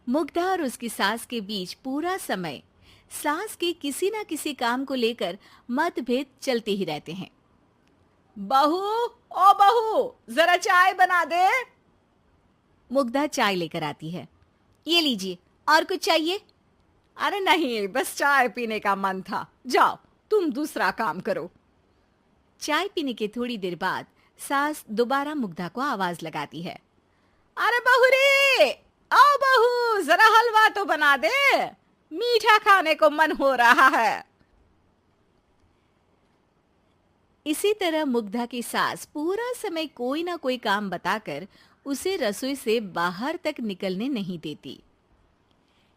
मुग्धा और उसकी सास के बीच पूरा समय सास के किसी ना किसी काम को लेकर मतभेद चलते ही रहते हैं। बहू, ओ बहू, जरा चाय बना दे। मुग्धा चाय लेकर आती है। ये लीजिए, और कुछ चाहिए? अरे नहीं, बस चाय पीने का मन था। जाओ, तुम दूसरा काम करो। चाय पीने के थोड़ी देर बाद सास दोबारा मुग्धा को आवाज लगाती है। अरे बहू रे, आओ बहू, जरा हलवा तो बना दे, मीठा खाने को मन हो रहा है। इसी तरह मुग्धा की सास पूरा समय कोई ना कोई काम बताकर उसे रसोई से बाहर तक निकलने नहीं देती।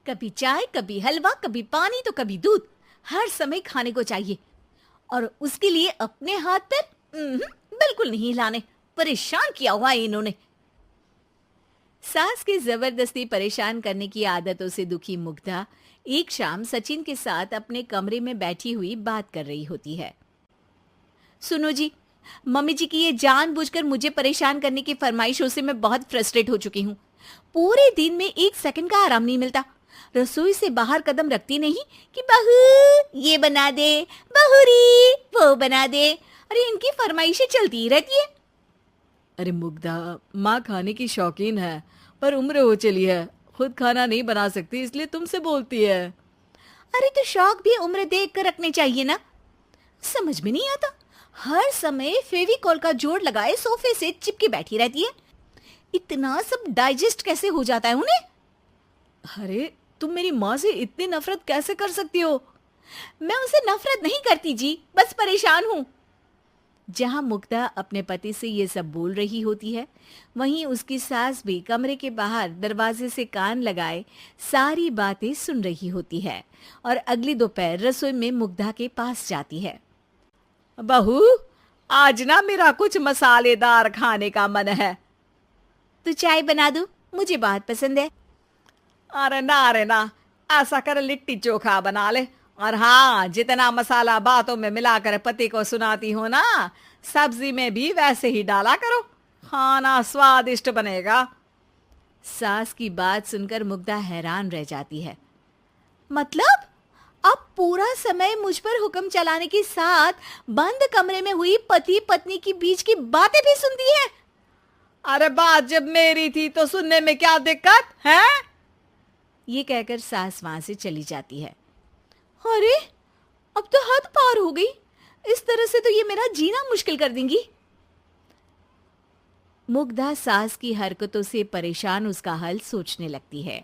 कभी चाय, कभी हलवा, कभी पानी तो कभी दूध, हर समय खाने को चाहिए और उसके लिए अपने हाथ पैर बिल्कुल नहीं हिलाने। परेशान किया हुआ है इन्होंने। सास की जबरदस्ती परेशान करने की आदतों से दुखी मुग्धा एक शाम सचिन के साथ अपने कमरे में बैठी हुई बात कर रही होती है। सुनो जी, मम्मी जी की ये जानबूझकर मुझे परेशान करने की फरमाइशों से मैं बहुत फ्रस्ट्रेट हो चुकी हूँ। पूरे दिन में एक सेकंड का आराम नहीं मिलता। रसोई से बाहर कदम रखती नहीं कि बहू ये बना दे, बहुरी वो बना दे। अरे इनकी फरमाइशें चलती ही रहती है। अरे मुग्धा, माँ खाने की शौकीन है, पर उम्र हो चली है, खुद खाना नहीं बना सकती, इसलिए तुमसे बोलती है। अरे तो शौक भी उम्र देख कर रखने चाहिए ना। समझ में नहीं आता, हर समय फेविकॉल का जोड़ लगाए सोफे से चिपके बैठी रहती है। इतना सब डाइजेस्ट कैसे हो जाता है उन्हें? अरे तुम मेरी माँ से इतनी नफरत कैसे कर सकती हो? मैं उनसे नफरत नहीं करती जी, बस परेशान हूँ। जहां मुग्धा अपने पति से ये सब बोल रही होती है, वहीं उसकी सास भी कमरे के बाहर दरवाजे से कान लगाए सारी बातें सुन रही होती है और अगली दोपहर रसोई में मुग्धा के पास जाती है। बहू, आज ना मेरा कुछ मसालेदार खाने का मन है। तो चाय बना दूं? मुझे बहुत पसंद है। अरे ना, ऐसा कर लिट्टी चोखा बना ले। और हाँ, जितना मसाला बातों में मिलाकर पति को सुनाती हो ना, सब्जी में भी वैसे ही डाला करो, खाना स्वादिष्ट बनेगा। सास की बात सुनकर मुग्धा हैरान रह जाती है। मतलब अब पूरा समय मुझ पर हुक्म चलाने के साथ बंद कमरे में हुई पति पत्नी की बीच की बातें भी सुनती है? अरे बात जब मेरी थी तो सुनने में क्या दिक्कत है? ये कहकर सास वहां से चली जाती है। अरे अब तो हद पार हो गई। इस तरह से तो ये मेरा जीना मुश्किल कर देंगी। मुग्धा सास की हरकतों से परेशान उसका हल सोचने लगती है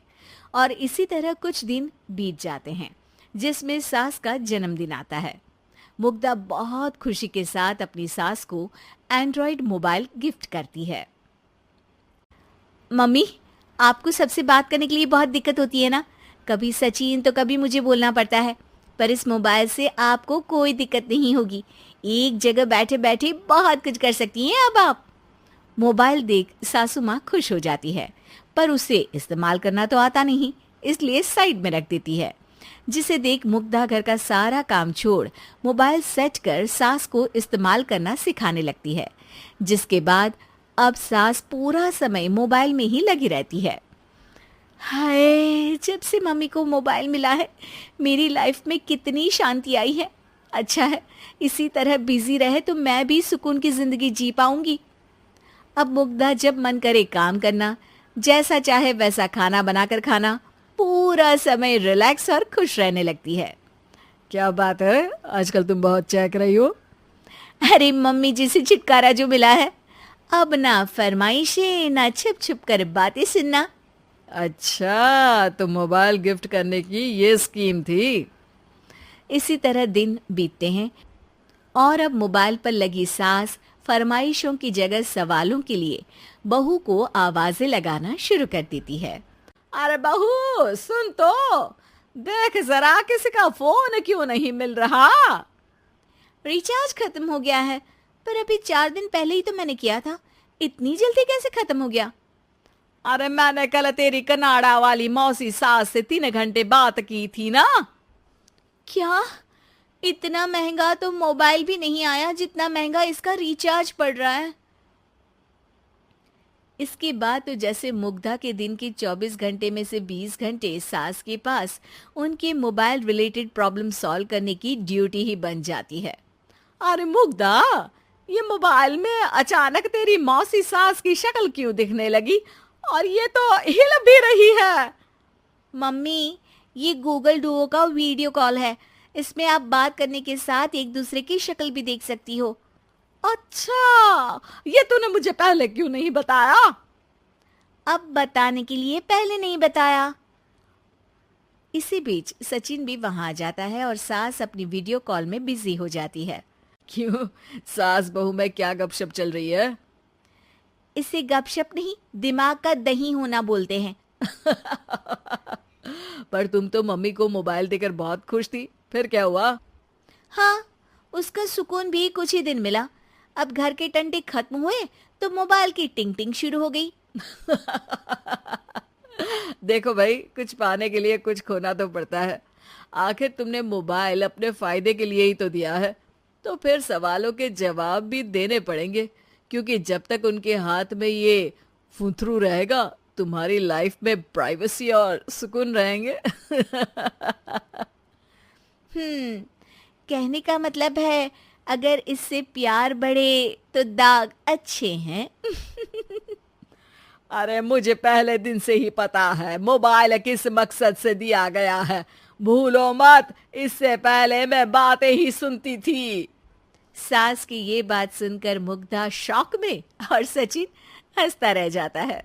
और इसी तरह कुछ दिन बीत जाते हैं, जिसमें सास का जन्मदिन आता है। मुग्धा बहुत खुशी के साथ अपनी सास को एंड्रॉयड मोबाइल गिफ्ट करती है। मम्मी, आपको सबसे बात करने के लिए बहुत दिक्कत होती है ना? कभी सचिन तो कभी मुझे बोलना पड़ता है, पर इस मोबाइल से आपको कोई दिक्कत नहीं होगी। एक जगह बैठे बैठे बहुत कुछ कर सकती हैं अब आप। मोबाइल देख सासू माँ खुश हो जाती है, पर उसे इस्तेमाल करना तो आता नहीं, इसलिए साइड में रख देती है। जिसे देख मुग्धा घर का सारा काम छोड़ मोबाइल सेट कर सास को इस्तेमाल करना सिखाने लगती है, जिसके बाद अब सास पूरा समय मोबाइल में ही लगी रहती है। हाय, जब से मम्मी को मोबाइल मिला है मेरी लाइफ में कितनी शांति आई है। अच्छा है, इसी तरह बिजी रहे तो मैं भी सुकून की जिंदगी जी पाऊंगी। अब मुग्धा जब मन करे काम करना, जैसा चाहे वैसा खाना बनाकर खाना, पूरा समय रिलैक्स और खुश रहने लगती है। क्या बात है, आजकल तुम बहुत चहक रही हो। अरे मम्मी जी से छुटकारा जो मिला है, अब ना फरमाइशें ना छुप छुप कर बातें सुनना। अच्छा, तो मोबाइल गिफ्ट करने की ये स्कीम थी। इसी तरह दिन बीतते हैं और अब मोबाइल पर लगी सास फरमाइशों की जगह सवालों के लिए बहू को आवाजें लगाना शुरू कर देती है। अरे बहू सुन तो, देख जरा किसी का फोन क्यों नहीं मिल रहा? रिचार्ज खत्म हो गया है, पर अभी 4 दिन पहले ही तो मैंने किया था। इतनी जल्दी कैसे खत्म हो गया? अरे मैंने कल तेरी कनाडा वाली मौसी सास से 3 घंटे बात की थी ना। क्या? इतना महंगा तो मोबाइल भी नहीं आया जितना महंगा इसका रिचार्ज पड़ रहा है। इसके बाद तो जैसे मुग्धा के दिन के 24 घंटे में से 20 घंटे सास के पास उनके मोबाइल रिलेटेड प्रॉब्लम सॉल्व करने की ड्यूटी ही बन जाती है। अरे मुग्धा, ये मोबाइल में अचानक तेरी मौसी सास की शक्ल क्यों दिखने लगी? और ये तो हिल भी रही है। मम्मी, ये गूगल डुओ का वीडियो कॉल है। इसमें आप बात करने के साथ एक दूसरे की शक्ल भी देख सकती हो। अच्छा, ये तूने मुझे पहले क्यों नहीं बताया? अब बताने के लिए पहले नहीं बताया। इसी बीच सचिन भी वहां आ जाता है और सास अपनी वीडियो कॉल में बिजी हो जाती है। क्यों, सास बहू में क्या गपशप चल रही है? इसे गपशप नहीं, दिमाग का दही होना बोलते हैं। पर तुम तो मम्मी को मोबाइल देकर बहुत खुश थी, फिर क्या हुआ? हाँ, उसका सुकून भी कुछ ही दिन मिला। अब घर के टंटे खत्म हुए तो मोबाइल की टिंग टिंग शुरू हो गई। देखो भाई, कुछ पाने के लिए कुछ खोना तो पड़ता है। आखिर तुमने मोबाइल अपने फायदे के लिए ही तो दिया है, तो फिर सवालों के जवाब भी देने पड़ेंगे, क्योंकि जब तक उनके हाथ में ये फुंथरू रहेगा, तुम्हारी लाइफ में प्राइवेसी और सुकून रहेंगे। कहने का मतलब है अगर इससे प्यार बढ़े तो दाग अच्छे हैं। अरे मुझे पहले दिन से ही पता है मोबाइल किस मकसद से दिया गया है। भूलो मत, इससे पहले मैं बातें ही सुनती थी। सास की ये बात सुनकर मुग्धा शॉक में और सचिन हंसता रह जाता है।